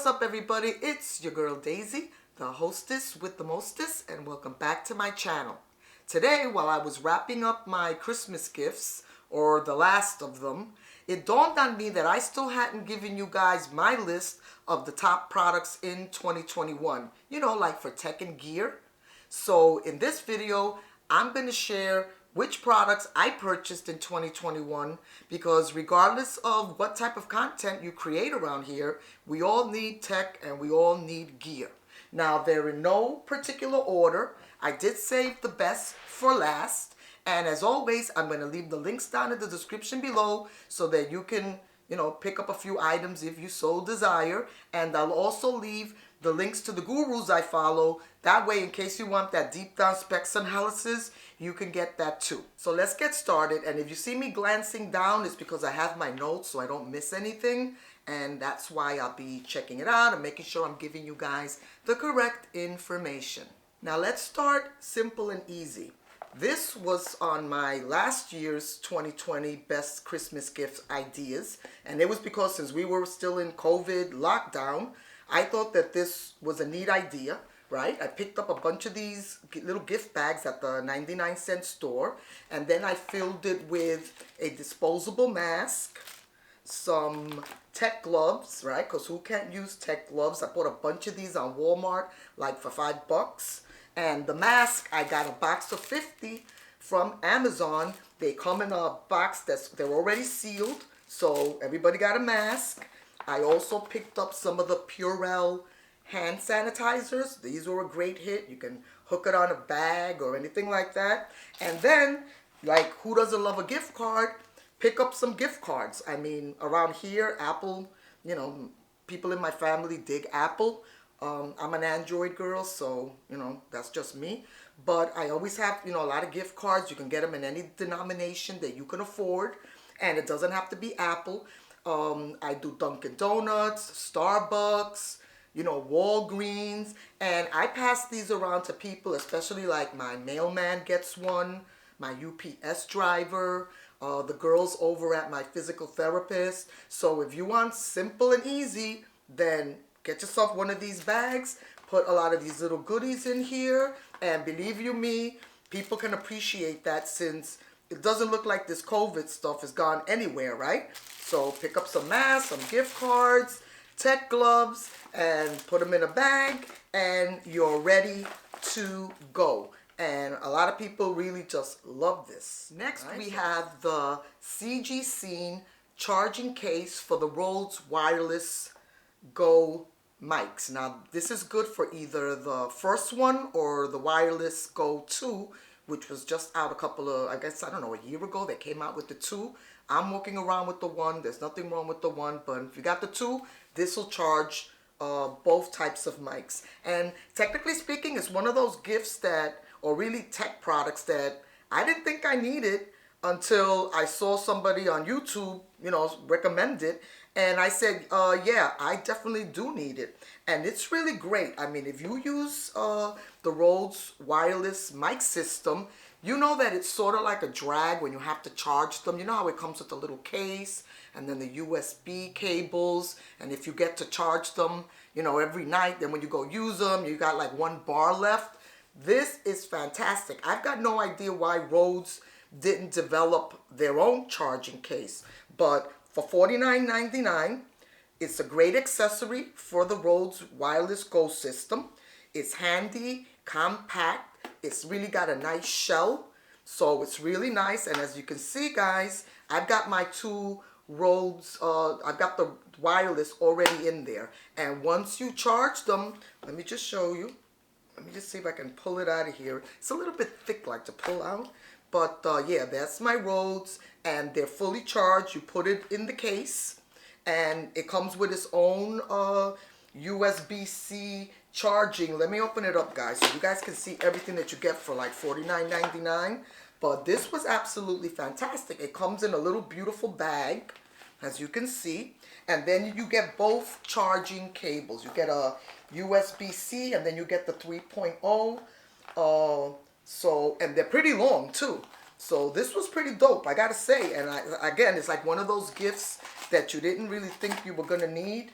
what's up everybody? It's your girl Daisy, the hostess with the mostest, and welcome back to my channel. Today, while I was wrapping up my Christmas gifts, or the last of them, it dawned on me that I still hadn't given you guys my list of the top products in 2021. You know, like for tech and gear. So in this video, I'm going to share which products I purchased in 2021, because regardless of what type of content you create around here, we all need tech and we all need gear. Now, they're in no particular order. I did save the best for last, and as always, I'm going to leave the links down in the description below so that you can, pick up a few items if you so desire. And I'll also leave the links to the gurus I follow. That way, in case you want that deep down specs analysis, you can get that too. So let's get started. And if you see me glancing down, it's because I have my notes so I don't miss anything. And that's why I'll be checking it out and making sure I'm giving you guys the correct information. Now let's start simple and easy. This was on my last year's 2020 best Christmas gift ideas. And it was because since we were still in COVID lockdown, I thought that this was a neat idea, right? I picked up a bunch of these little gift bags at the 99-cent store, and then I filled it with a disposable mask, some tech gloves, right? Because who can't use tech gloves? I bought a bunch of these on Walmart, like for $5. And the mask, I got a box of 50 from Amazon. They come in a box they're already sealed, so everybody got a mask. I also picked up some of the Purell hand sanitizers. These were a great hit. You can hook it on a bag or anything like that. And then, like, who doesn't love a gift card? Pick up some gift cards. I mean, around here, Apple, people in my family dig Apple. I'm an Android girl, so, that's just me. But I always have, a lot of gift cards. You can get them in any denomination that you can afford. And it doesn't have to be Apple. I do Dunkin' Donuts, Starbucks, Walgreens, and I pass these around to people, especially like my mailman gets one, my UPS driver, the girls over at my physical therapist. So if you want simple and easy, then get yourself one of these bags, put a lot of these little goodies in here, and believe you me, people can appreciate that since it doesn't look like this COVID stuff has gone anywhere, right? So pick up some masks, some gift cards, tech gloves, and put them in a bag, and you're ready to go. And a lot of people really just love this. Next, we have the ZG-Cine charging case for the Rode Wireless Go mics. Now, this is good for either the first one or the Wireless Go 2, which was just out a year ago. They came out with the 2. I'm walking around with the 1. There's nothing wrong with the 1, but if you got the 2, this will charge both types of mics. And technically speaking, it's one of those gifts or really tech products that I didn't think I needed until I saw somebody on YouTube, recommend it. And I said, yeah, I definitely do need it. And it's really great. I mean, if you use the Rode wireless mic system, you know that it's sort of like a drag when you have to charge them. You know how it comes with a little case and then the USB cables. And if you get to charge them, every night, then when you go use them, you got like 1 bar left. This is fantastic. I've got no idea why Rhodes didn't develop their own charging case. But for $49.99, it's a great accessory for the Rode Wireless Go system. It's handy, compact. It's really got a nice shell, so it's really nice. And as you can see, guys, I've got my 2 Rhodes, I've got the wireless already in there. And once you charge them, let me just show you. Let me just see if I can pull it out of here. It's a little bit thick, like to pull out. But yeah, that's my Rhodes, and they're fully charged. You put it in the case, and it comes with its own USB-C charging. Let me open it up, guys, so you guys can see everything that you get for like $49.99. But this was absolutely fantastic. It comes in a little beautiful bag, as you can see, and then you get both charging cables. You get a USB-C, and then you get the 3.0. And they're pretty long too. So this was pretty dope, I gotta say. And again, it's like one of those gifts that you didn't really think you were gonna need.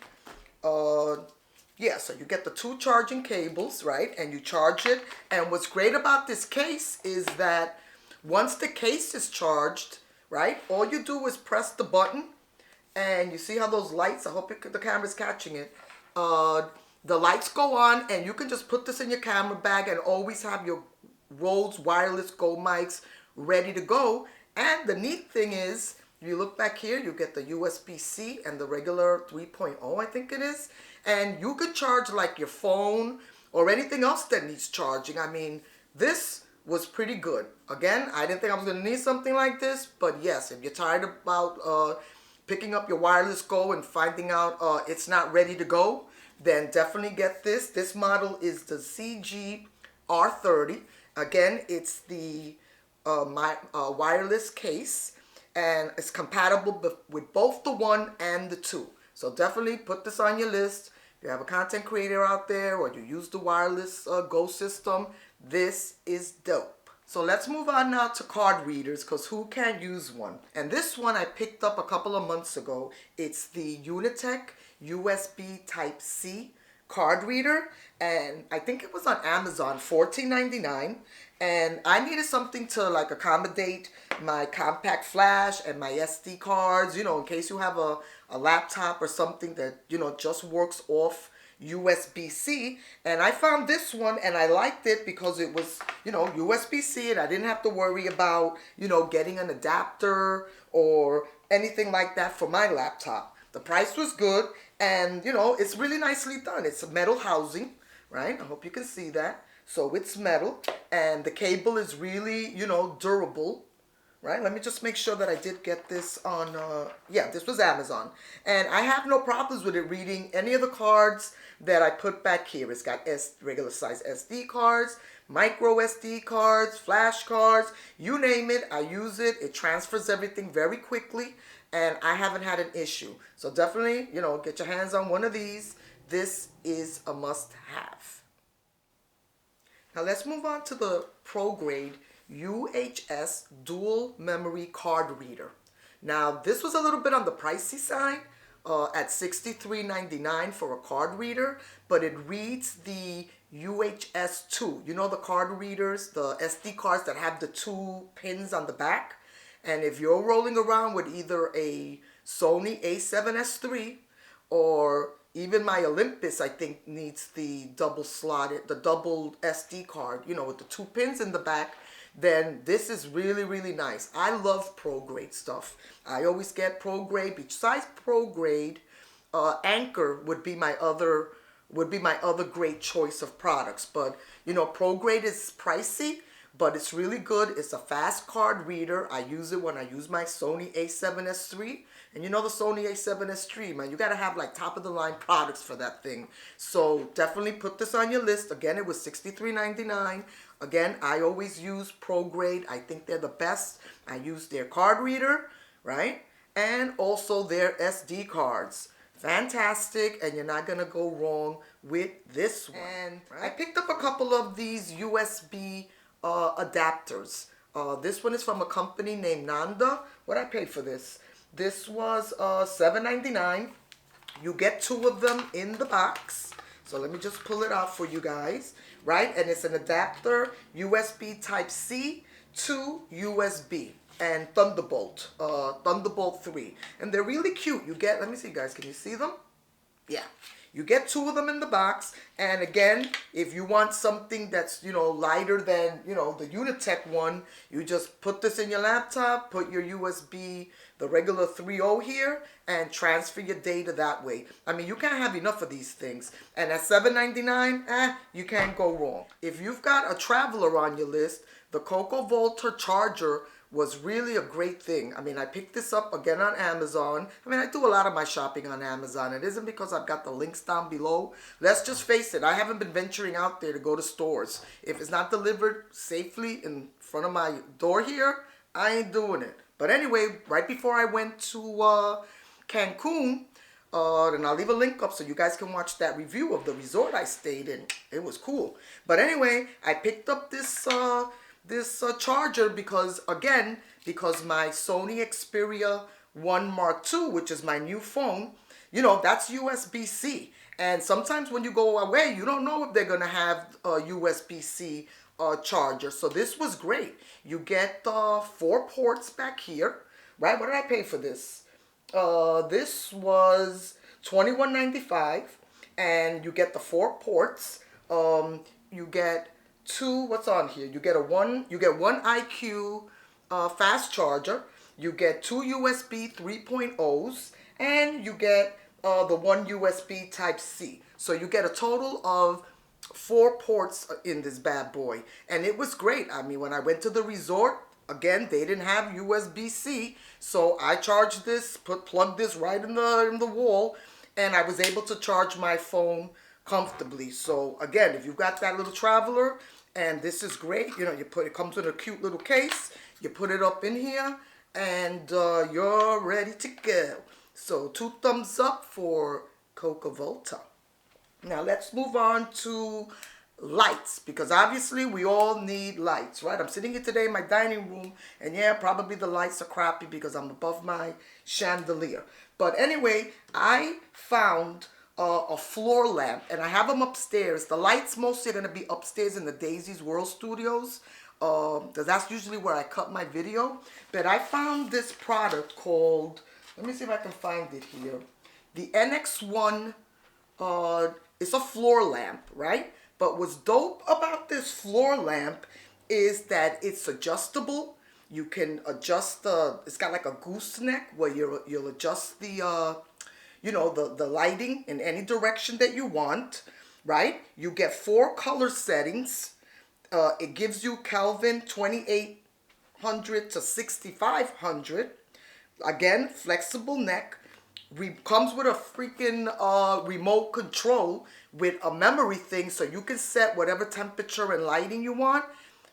Yeah, so you get the two charging cables, right? And you charge it. And what's great about this case is that once the case is charged, right, all you do is press the button, and you see how those lights, I hope the camera's catching it, the lights go on, and you can just put this in your camera bag and always have your Rode wireless Go mics ready to go. And the neat thing is, if you look back here, you get the USB-C and the regular 3.0, I think it is. And you could charge like your phone or anything else that needs charging. I mean, this was pretty good. Again, I didn't think I was going to need something like this, but yes, if you're tired about picking up your wireless Go and finding out it's not ready to go, then definitely get this. This model is the ZG-R30. Again, it's the wireless case, and it's compatible with both the 1 and the 2. So definitely put this on your list. If you have a content creator out there or you use the wireless Go system, this is dope. So let's move on now to card readers, because who can't use one? And this one I picked up a couple of months ago. It's the Unitech USB Type-C card reader, and I think it was on Amazon, $14.99. And I needed something to like accommodate my compact flash and my SD cards, you know, in case you have a laptop or something that, you know, just works off USB-C. And I found this one and I liked it because it was, you know, USB-C, and I didn't have to worry about, you know, getting an adapter or anything like that for my laptop. The price was good, and, you know, it's really nicely done. It's a metal housing, right? I hope you can see that. So it's metal, and the cable is really, you know, durable, right? Let me just make sure that I did get this on, yeah, this was Amazon. And I have no problems with it reading any of the cards that I put back here. It's got regular size SD cards, micro SD cards, flash cards, you name it, I use it. It transfers everything very quickly, and I haven't had an issue. So definitely, you know, get your hands on one of these. This is a must-have. Now let's move on to the Prograde UHS dual memory card reader. Now this was a little bit on the pricey side at $63.99 for a card reader, but it reads the UHS-2. You know, the card readers, the SD cards that have the 2 pins on the back. And if you're rolling around with either a Sony a7S III or even my Olympus, I think, needs the double slotted, the double SD card, you know, with the 2 pins in the back, then this is really, really nice. I love Prograde stuff. I always get Prograde. Besides Prograde, Anchor would be my other great choice of products. But, you know, Prograde is pricey, but it's really good. It's a fast card reader. I use it when I use my Sony a7S III. And you know the Sony a7S III, man, you got to have like top of the line products for that thing. So definitely put this on your list. Again, it was $63.99. Again, I always use Prograde. I think they're the best. I use their card reader, right? And also their SD cards. Fantastic, and you're not going to go wrong with this one. And I picked up a couple of these USB adapters. This one is from a company named Nanda. What I paid for this? This was $7.99. You get 2 of them in the box. So let me just pull it out for you guys, right? And it's an adapter, USB Type-C to USB and Thunderbolt, Thunderbolt 3. And they're really cute. You get, let me see guys, can you see them? Yeah. You get 2 of them in the box, and again, if you want something that's, you know, lighter than, you know, the Unitech one, you just put this in your laptop, put your USB, the regular 3.0 here, and transfer your data that way. I mean, you can't have enough of these things. And at $7.99, you can't go wrong. If you've got a traveler on your list, the Coco Volta charger was really a great thing. I mean, I picked this up again on Amazon. I mean, I do a lot of my shopping on Amazon. It isn't because I've got the links down below. Let's just face it, I haven't been venturing out there to go to stores. If it's not delivered safely in front of my door here, I ain't doing it. But anyway, right before I went to Cancun, and I'll leave a link up so you guys can watch that review of the resort I stayed in. It was cool. But anyway, I picked up this charger because my Sony Xperia 1 Mark II, which is my new phone, you know, that's USB-C. And sometimes when you go away, you don't know if they're going to have a USB-C charger. So this was great. You get 4 ports back here, right? What did I pay for this? This was $21.95, and you get the 4 ports. You get 2. What's on here? You get one IQ fast charger. You get 2 USB 3.0s, and you get the 1 USB Type C. So you get a total of 4 ports in this bad boy, and it was great. I mean, when I went to the resort, again, they didn't have USB-C, so I charged this, plugged this right in the wall, and I was able to charge my phone comfortably. So again, if you've got that little traveler, and this is great, you know, it comes with a cute little case. You put it up in here, and you're ready to go. So 2 thumbs up for Coca Volta. Now let's move on to lights, because obviously we all need lights, right? I'm sitting here today in my dining room, and yeah, probably the lights are crappy because I'm above my chandelier. But anyway, I found a floor lamp, and I have them upstairs. The lights mostly are going to be upstairs in the Daisy's World Studios, because that's usually where I cut my video. But I found this product called, let me see if I can find it here, the NX1. It's a floor lamp, right? But what's dope about this floor lamp is that it's adjustable. You can adjust it's got like a gooseneck where you'll adjust the, you know, the lighting in any direction that you want, right? You get 4 color settings. It gives you Kelvin 2800 to 6500. Again, flexible neck. Comes with a freaking remote control with a memory thing, so you can set whatever temperature and lighting you want,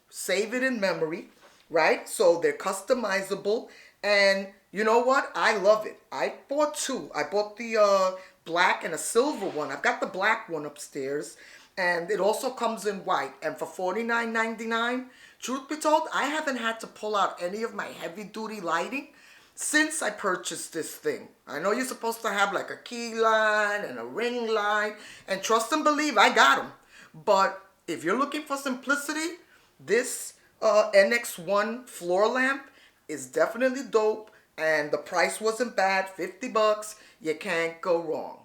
save it in memory, right? So they're customizable, and you know what? I love it. I bought 2. I bought the black and a silver one. I've got the black one upstairs, and it also comes in white. And for $49.99, truth be told, I haven't had to pull out any of my heavy-duty lighting since I purchased this thing. I know you're supposed to have like a key line and a ring light, and trust and believe, I got them. But if you're looking for simplicity, this NX1 floor lamp is definitely dope, and the price wasn't bad, 50 bucks. You can't go wrong.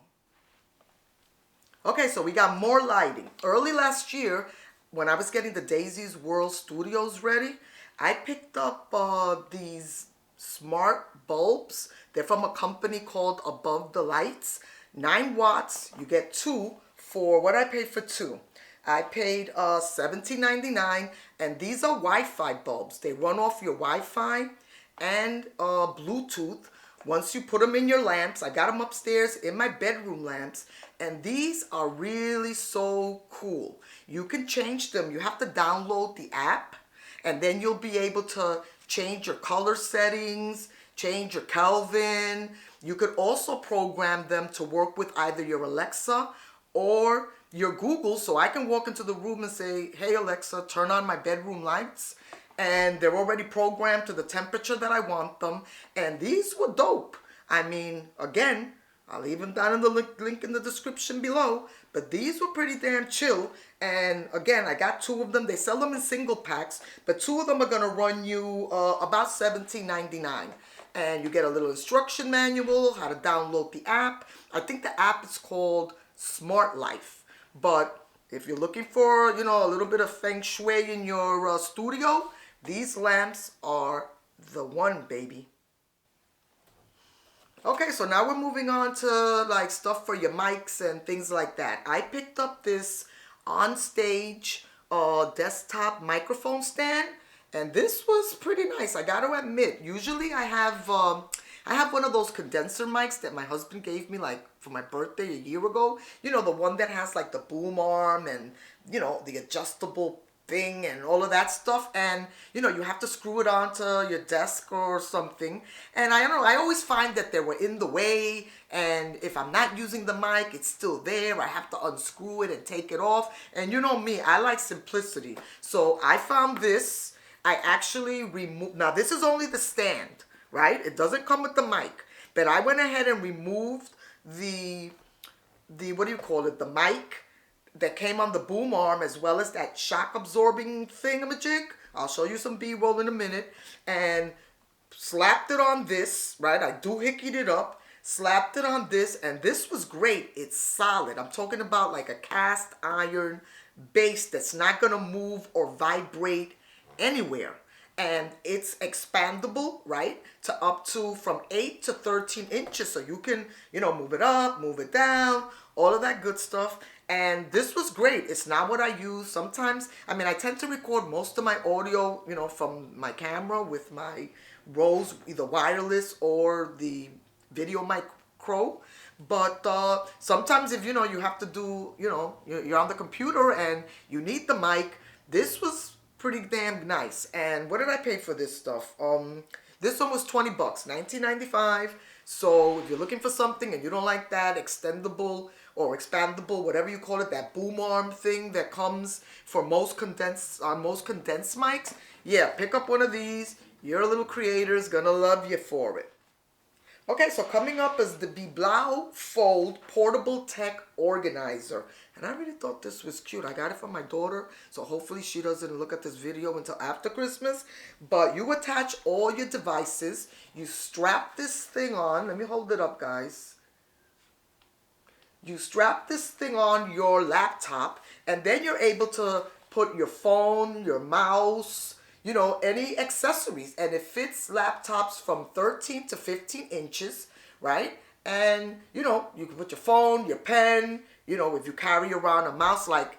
Okay, so we got more lighting. Early last year, when I was getting the Daisy's World Studios ready, I picked up these smart bulbs. They're from a company called Above the Lights. 9 watts. You get 2 for what I paid for 2. I paid $17.99, and these are Wi-Fi bulbs. They run off your Wi-Fi and Bluetooth. Once you put them in your lamps, I got them upstairs in my bedroom lamps, and these are really so cool. You can change them. You have to download the app, and then you'll be able to change your color settings, change your Kelvin. You could also program them to work with either your Alexa or your Google, so I can walk into the room and say, hey Alexa, turn on my bedroom lights, and they're already programmed to the temperature that I want them. And these were dope. I mean, again, I'll leave them down in the link in the description below, but these were pretty damn chill. And again, I got 2 of them. They sell them in single packs, but 2 of them are going to run you about $17.99. And you get a little instruction manual, how to download the app. I think the app is called Smart Life. But if you're looking for, you know, a little bit of feng shui in your studio, these lamps are the one, baby. Okay, so now we're moving on to like stuff for your mics and things like that. I picked up this on-stage desktop microphone stand, and this was pretty nice. I got to admit, usually I have one of those condenser mics that my husband gave me like for my birthday a year ago. You know, the one that has like the boom arm and, you know, the adjustable thing and all of that stuff, and you know, you have to screw it onto your desk or something. And I don't know, I always find that they were in the way, and if I'm not using the mic, it's still there. I have to unscrew it and take it off. And you know me, I like simplicity. So I found this. I actually removed, now this is only the stand, right? It doesn't come with the mic, but I went ahead and removed the what do you call it, the mic that came on the boom arm, as well as that shock absorbing thingamajig. I'll show you some B-roll in a minute. And slapped it on this, right? I doohickied it up, slapped it on this, and this was great. It's solid. I'm talking about like a cast iron base that's not gonna move or vibrate anywhere. And it's expandable, right, to up to from 8 to 13 inches. So you can, you know, move it up, move it down, all of that good stuff. And this was great. It's not what I use. Sometimes, I mean, I tend to record most of my audio, you know, from my camera with my Rode, either wireless or the Video Mic Pro. But sometimes if, you know, you have to do, you know, you're on the computer and you need the mic, this was pretty damn nice. And what did I pay for this stuff? This one was 20 bucks, $19.95. So if you're looking for something and you don't like that extendable or expandable, whatever you call it, that boom arm thing that comes for most condensed mics, yeah, pick up one of these. Your little creator's gonna love you for it. Okay, so coming up is the Biblau Fold Portable Tech Organizer. And I really thought this was cute. I got it from my daughter, so hopefully she doesn't look at this video until after Christmas. But you attach all your devices. You strap this thing on. Let me hold it up, guys. You strap this thing on your laptop, and then you're able to put your phone, your mouse, you know, any accessories. And it fits laptops from 13 to 15 inches, right? And, you know, you can put your phone, your pen, you know, if you carry around a mouse. Like,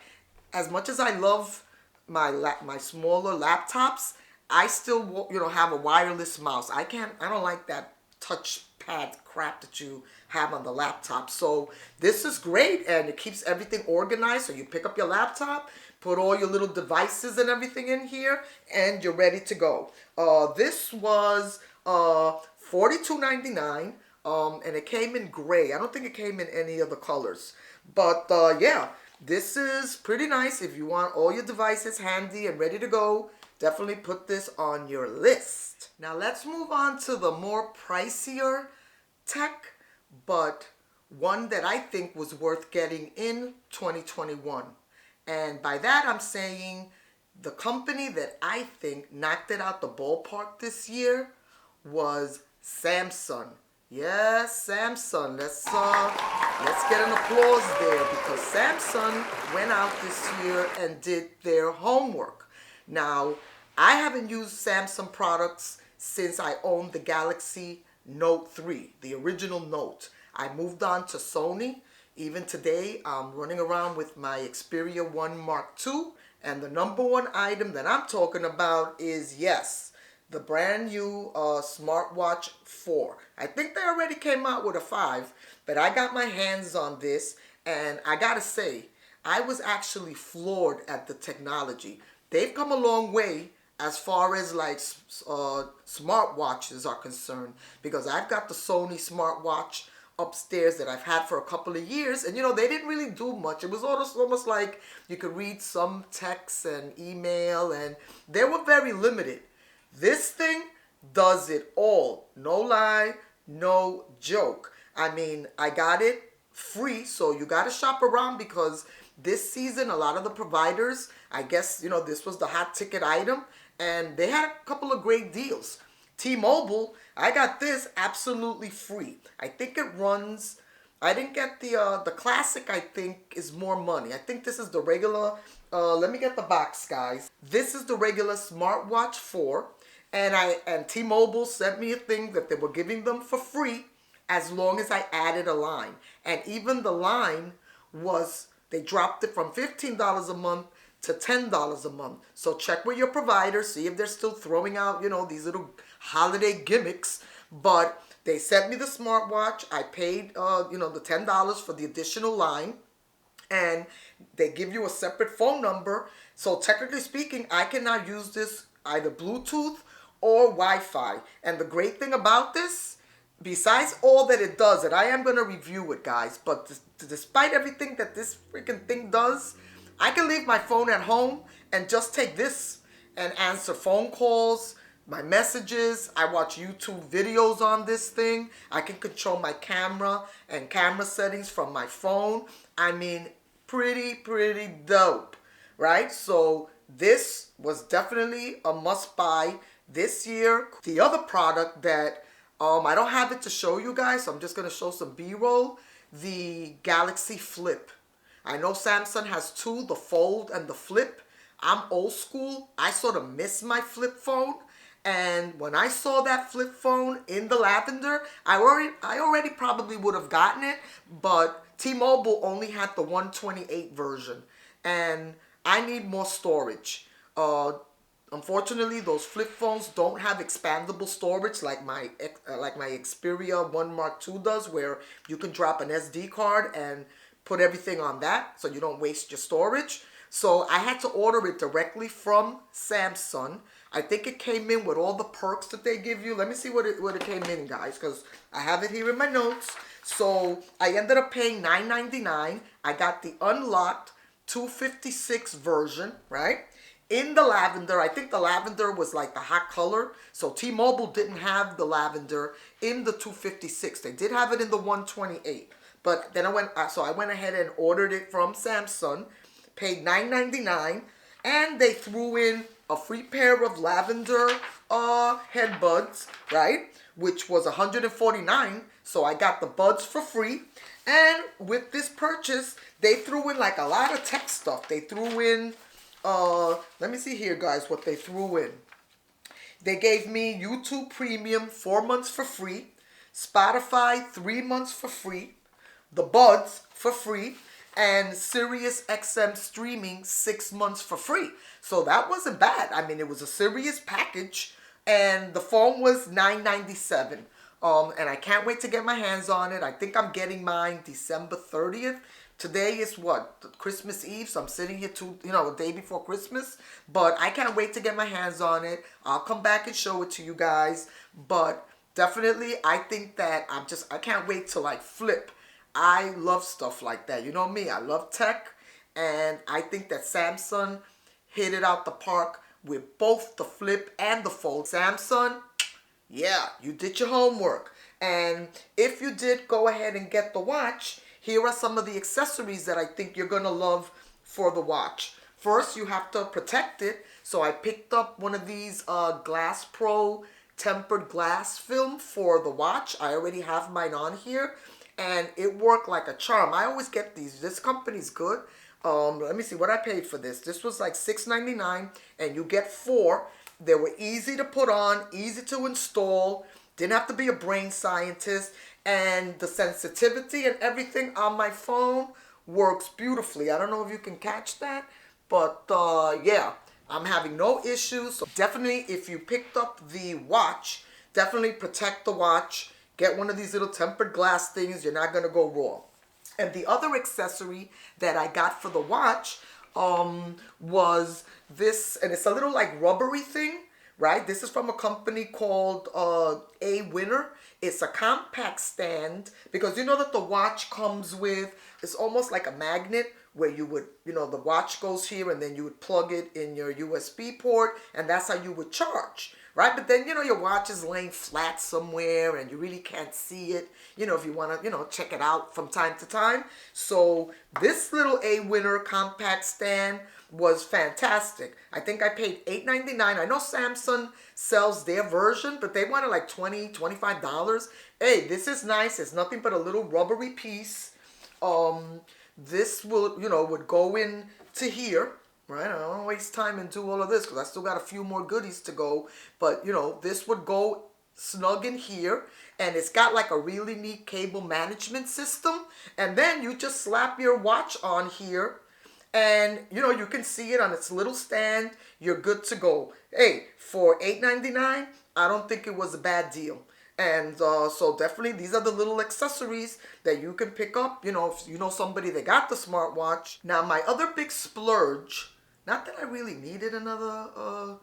as much as I love my smaller laptops, I still, you know, have a wireless mouse. I don't like that touchpad crap that you have on the laptop. So this is great, and it keeps everything organized. So you pick up your laptop, put all your little devices and everything in here, and you're ready to go. This was $42.99, and it came in gray. I don't think it came in any other colors. But yeah, this is pretty nice. If you want all your devices handy and ready to go, definitely put this on your list. Now let's move on to the more pricier tech, but one that I think was worth getting in 2021. And by that I'm saying the company that I think knocked it out the ballpark this year was Samsung. Yes, Samsung. Let's get an applause there, because Samsung went out this year and did their homework. Now, I haven't used Samsung products since I owned the Galaxy Note 3, the original Note. I moved on to Sony. Even today, I'm running around with my Xperia 1 Mark II, and the number one item that I'm talking about is, yes, the brand new Smartwatch 4. I think they already came out with a 5, but I got my hands on this, and I gotta say, I was actually floored at the technology. They've come a long way as far as like smartwatches are concerned, because I've got the Sony smartwatch upstairs that I've had for a couple of years, and you know, they didn't really do much. It was almost like you could read some text and email, and they were very limited. This thing does it all. No lie, no joke. I mean, I got it free, so you got to shop around, because this season a lot of the providers, I guess, you know, this was the hot ticket item, and they had a couple of great deals. T-Mobile, I got this absolutely free. I think it runs, I didn't get the classic. I think is more money. I think this is the regular, let me get the box, guys. This is the regular Smartwatch 4, and T-Mobile sent me a thing that they were giving them for free as long as I added a line. And even the line was, they dropped it from $15 a month to $10 a month. So check with your provider, see if they're still throwing out, you know, these little holiday gimmicks. But they sent me the smartwatch. I paid, you know, the $10 for the additional line, and they give you a separate phone number. So technically speaking, I can now use this either Bluetooth or Wi-Fi. And the great thing about this, besides all that it does, and I am going to review it, guys, but despite everything that this freaking thing does, I can leave my phone at home and just take this and answer phone calls, my messages. I watch YouTube videos on this thing. I can control my camera and camera settings from my phone. I mean, pretty dope, right? So this was definitely a must buy this year. The other product that I don't have it to show you guys, so I'm just gonna show some B-roll. The Galaxy Flip. I know Samsung has two, the Fold and the Flip. I'm old school. I sort of miss my flip phone. And when I saw that flip phone in the lavender, I already probably would have gotten it, but T-Mobile only had the 128 version, and I need more storage. Unfortunately, those flip phones don't have expandable storage like my Xperia 1 Mark II does, where you can drop an SD card and put everything on that so you don't waste your storage. So I had to order it directly from Samsung. I think it came in with all the perks that they give you. Let me see what it came in, guys, because I have it here in my notes. So I ended up paying $9.99. I got the unlocked 256 version, right? In the lavender. I think the lavender was like the hot color. So T-Mobile didn't have the lavender in the 256. They did have it in the 128. But then I went ahead and ordered it from Samsung, paid $9.99, and they threw in a free pair of lavender headbuds, right? Which was $149. So I got the buds for free. And with this purchase, they threw in like a lot of tech stuff. They threw in, let me see here, guys, what they threw in. They gave me YouTube Premium 4 months for free, Spotify 3 months for free, the buds for free, and Sirius XM streaming 6 months for free. So that wasn't bad. I mean, it was a serious package, and the phone was $9.97. And I can't wait to get my hands on it. I think I'm getting mine December 30th. Today is what? Christmas Eve, so I'm sitting here a day before Christmas. But I can't wait to get my hands on it. I'll come back and show it to you guys. But definitely, I think that I can't wait to like flip. I love stuff like that. You know me, I love tech. And I think that Samsung hit it out the park with both the flip and the fold. Samsung, yeah, you did your homework. And if you did go ahead and get the watch, here are some of the accessories that I think you're going to love for the watch. First, you have to protect it. So I picked up one of these Glass Pro tempered glass film for the watch. I already have mine on here, and it worked like a charm. I always get these. This company's good. Let me see what I paid for this. This was like $6.99, and you get 4. They were easy to put on, easy to install. Didn't have to be a brain scientist. And the sensitivity and everything on my phone works beautifully. I don't know if you can catch that, but yeah, I'm having no issues. So definitely, if you picked up the watch, definitely protect the watch. Get one of these little tempered glass things. You're not going to go wrong. And the other accessory that I got for the watch was this, and it's a little like rubbery thing, right? This is from a company called A Winner. It's a compact stand, because you know that the watch comes with, it's almost like a magnet where you would, the watch goes here and then you would plug it in your USB port, and that's how you would charge, right? But then, your watch is laying flat somewhere and you really can't see it, if you want to, check it out from time to time. So this little A Winner compact stand was fantastic. I think I paid $8.99. I know Samsung sells their version, but they wanted like $20, $25. Hey, this is nice. It's nothing but a little rubbery piece. This would go in to here, right? I don't want to waste time and do all of this because I still got a few more goodies to go. But, this would go snug in here, and it's got like a really neat cable management system. And then you just slap your watch on here, and you can see it on its little stand. You're good to go. Hey, for $8.99, I don't think it was a bad deal. And so definitely, these are the little accessories that you can pick up, if you know somebody that got the smartwatch. Now, my other big splurge, not that I really needed another,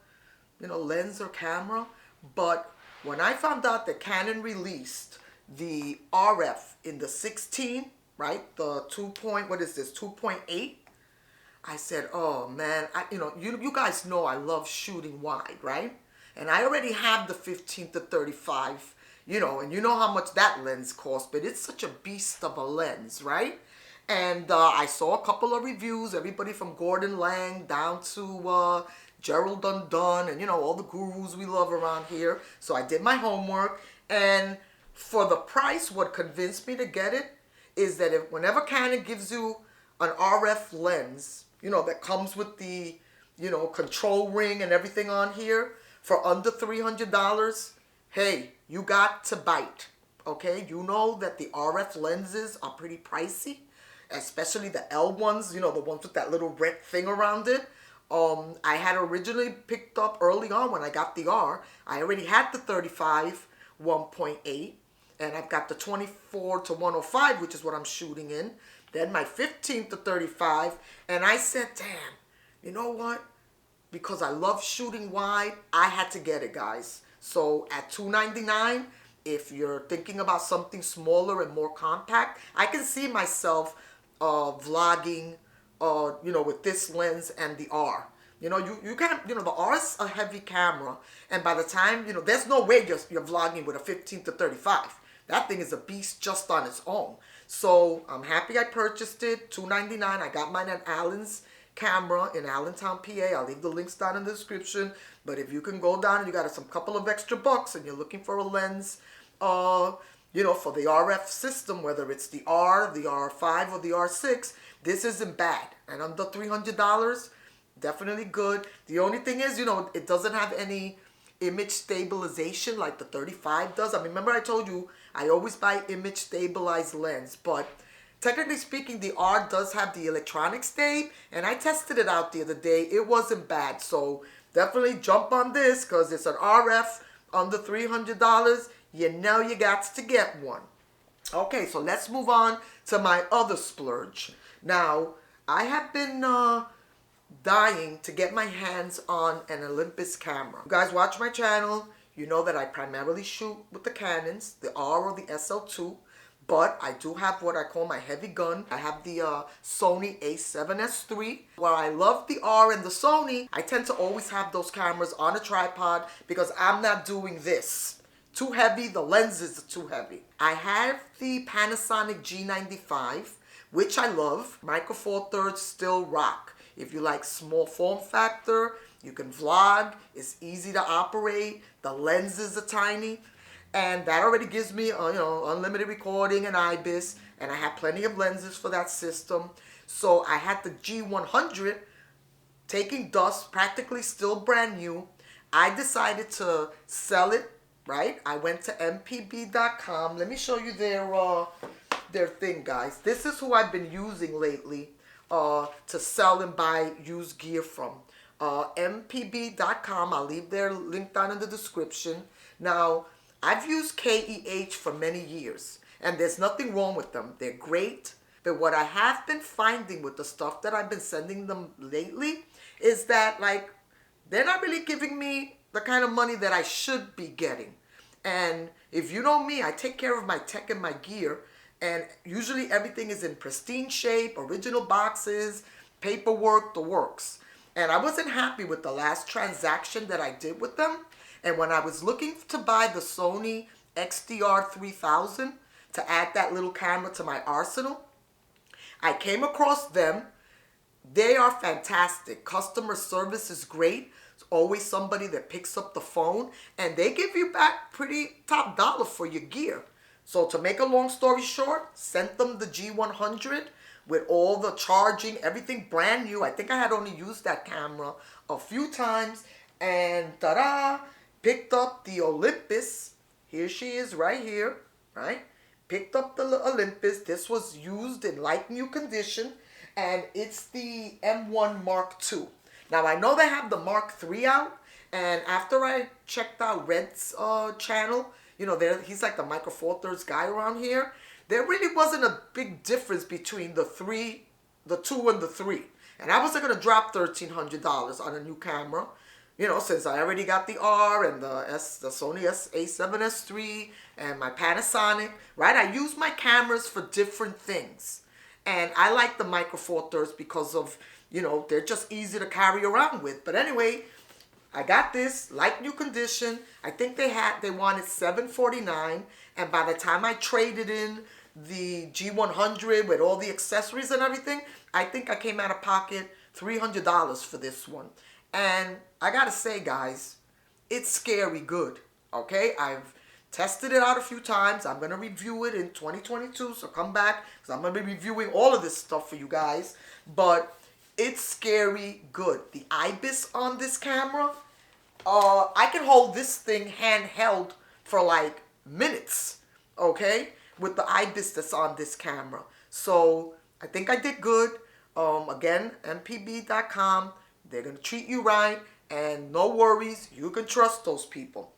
lens or camera, but when I found out that Canon released the RF in the 16, right, the 2.8, I said, oh man, you guys know I love shooting wide, right? And I already have the 15 to 35, you know, and you know how much that lens costs, but it's such a beast of a lens, right? And I saw a couple of reviews, everybody from Gordon Lang down to Gerald Undone, and you know, all the gurus we love around here. So I did my homework, and for the price, what convinced me to get it is that whenever Canon gives you an RF lens, you know, that comes with the, you know, control ring and everything on here for under $300, hey, you got to bite, okay? You know that the RF lenses are pretty pricey, especially the L ones, you know, the ones with that little red thing around it. I had originally picked up early on when I got the R. I already had the 35 1.8, and I've got the 24 to 105, which is what I'm shooting in. Then my 15 to 35, and I said, damn, you know what? Because I love shooting wide, I had to get it, guys. So at $299, if you're thinking about something smaller and more compact, I can see myself vlogging, you know, with this lens and the R. You know, you can't, you know, the R is a heavy camera, and by the time, you know, there's no way you're vlogging with a 15 to 35. That thing is a beast just on its own. So I'm happy I purchased it, $299. I got mine at Allen's Camera in Allentown, PA. I'll leave the links down in the description. But if you can go down and you got some couple of extra bucks and you're looking for a lens, you know, for the RF system, whether it's the R, the R5, or the R6, this isn't bad. And under $300, definitely good. The only thing is, you know, it doesn't have any image stabilization like the 35 does. I mean, remember I told you I always buy image stabilized lens, but technically speaking, the R does have the electronic state, and I tested it out the other day. It wasn't bad, so definitely jump on this because it's an RF under $300. You know you got to get one. Okay, so let's move on to my other splurge. Now, I have been dying to get my hands on an Olympus camera. You guys watch my channel, you know that I primarily shoot with the Canons, the R or the SL2, but I do have what I call my heavy gun. I have the Sony a7S III. While I love the R and the Sony, I tend to always have those cameras on a tripod because I'm not doing this. Too heavy, the lenses are too heavy. I have the Panasonic G95, which I love. Micro Four Thirds still rock. If you like small form factor, you can vlog, it's easy to operate, the lenses are tiny, and that already gives me, you know, unlimited recording and IBIS, and I have plenty of lenses for that system. So I had the G100 taking dust, practically still brand new. I decided to sell it, right? I went to mpb.com. Let me show you their thing, guys. This is who I've been using lately to sell and buy used gear from. mpb.com. I'll leave their link down in the description. Now, I've used KEH for many years, and there's nothing wrong with them. They're great. But what I have been finding with the stuff that I've been sending them lately is that, like, they're not really giving me the kind of money that I should be getting. And if you know me, I take care of my tech and my gear, and usually everything is in pristine shape, original boxes, paperwork, the works. And I wasn't happy with the last transaction that I did with them. And when I was looking to buy the Sony XDR 3000 to add that little camera to my arsenal, I came across them. They are fantastic. Customer service is great. It's always somebody that picks up the phone, and they give you back pretty top dollar for your gear. So to make a long story short, sent them the G100 with all the charging, everything brand new. I think I had only used that camera a few times, and ta-da, picked up the Olympus. Here she is right here, right? Picked up the Olympus. This was used in like new condition, and it's the M1 Mark II. Now, I know they have the Mark III out, and after I checked out Red's channel, you know, he's like the Micro Four Thirds guy around here. There really wasn't a big difference between the 2 and the 3. And I wasn't going to drop $1,300 on a new camera, you know, since I already got the R and the Sony a7S III and my Panasonic, right? I use my cameras for different things. And I like the Micro Four Thirds because of, you know, they're just easy to carry around with. But anyway, I got this like new condition. I think they wanted $749, and by the time I traded in the G100 with all the accessories and everything, I think I came out of pocket $300 for this one. And I gotta say, guys, it's scary good. Okay, I've tested it out a few times. I'm gonna review it in 2022, so come back because I'm gonna be reviewing all of this stuff for you guys. But it's scary good. The IBIS on this camera, I can hold this thing handheld for like minutes, okay, with the IBIS that's on this camera. So I think I did good. Again, mpb.com, they're going to treat you right, and no worries, you can trust those people.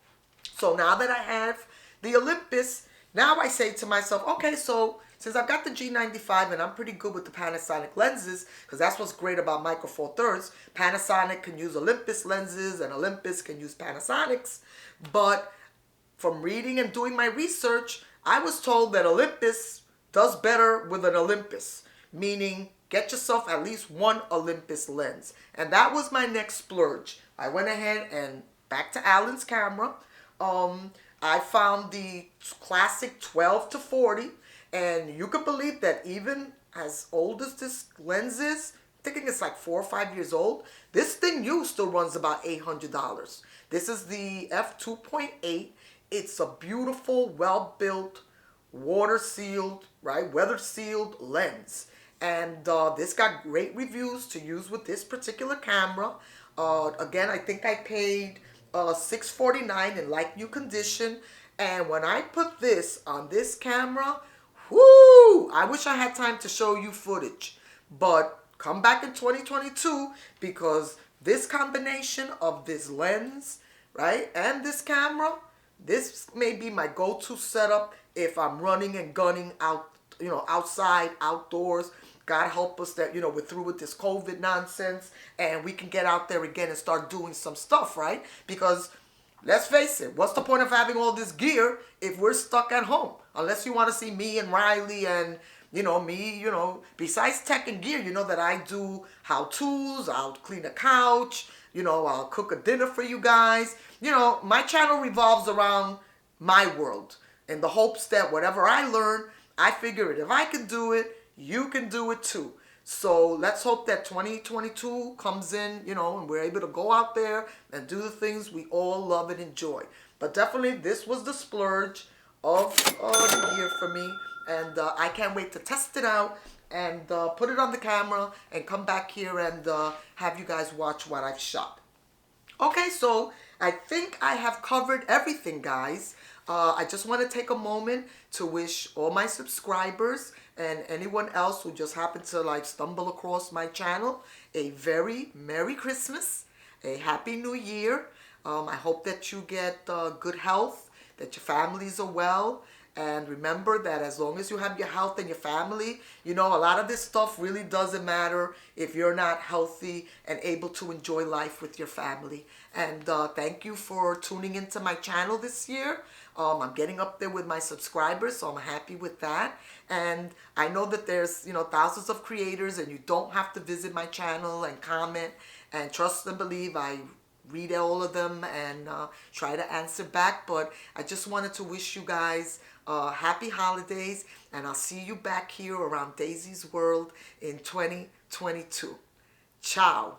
So now that I have the Olympus, now I say to myself, okay, so since I've got the G95 and I'm pretty good with the Panasonic lenses, because that's what's great about Micro Four Thirds, Panasonic can use Olympus lenses and Olympus can use Panasonics. But from reading and doing my research, I was told that Olympus does better with an Olympus, meaning get yourself at least one Olympus lens. And that was my next splurge. I went ahead and back to Alan's camera. I found the classic 12 to 40. And you can believe that even as old as this lens is, thinking it's like 4 or 5 years old, this thing new still runs about $800. This is the f2.8. It's a beautiful, well-built, water-sealed, right, weather-sealed lens. And this got great reviews to use with this particular camera. Again, I think I paid $649 in like new condition. And when I put this on this camera, whoo! I wish I had time to show you footage. But come back in 2022 because this combination of this lens, right, and this camera, this may be my go-to setup if I'm running and gunning out, outside, outdoors. God help us that, we're through with this COVID nonsense and we can get out there again and start doing some stuff, right? Because let's face it, what's the point of having all this gear if we're stuck at home? Unless you want to see me and Riley and, me, besides tech and gear, that I do how-tos, I'll clean a couch, I'll cook a dinner for you guys. My channel revolves around my world in the hopes that whatever I learn, I figure it. If I can do it, you can do it too. So let's hope that 2022 comes in, and we're able to go out there and do the things we all love and enjoy. But definitely this was the splurge of the year for me. And I can't wait to test it out and put it on the camera and come back here and have you guys watch what I've shot. Okay, so I think I have covered everything, guys. I just want to take a moment to wish all my subscribers and anyone else who just happened to stumble across my channel a very Merry Christmas, a Happy New Year. I hope that you get good health, that your families are well. And remember that as long as you have your health and your family, a lot of this stuff really doesn't matter if you're not healthy and able to enjoy life with your family. And thank you for tuning into my channel this year. I'm getting up there with my subscribers, so I'm happy with that. And I know that there's, thousands of creators and you don't have to visit my channel and comment. And trust and believe, I read all of them and try to answer back. But I just wanted to wish you guys happy holidays, and I'll see you back here around Daisy's World in 2022. Ciao.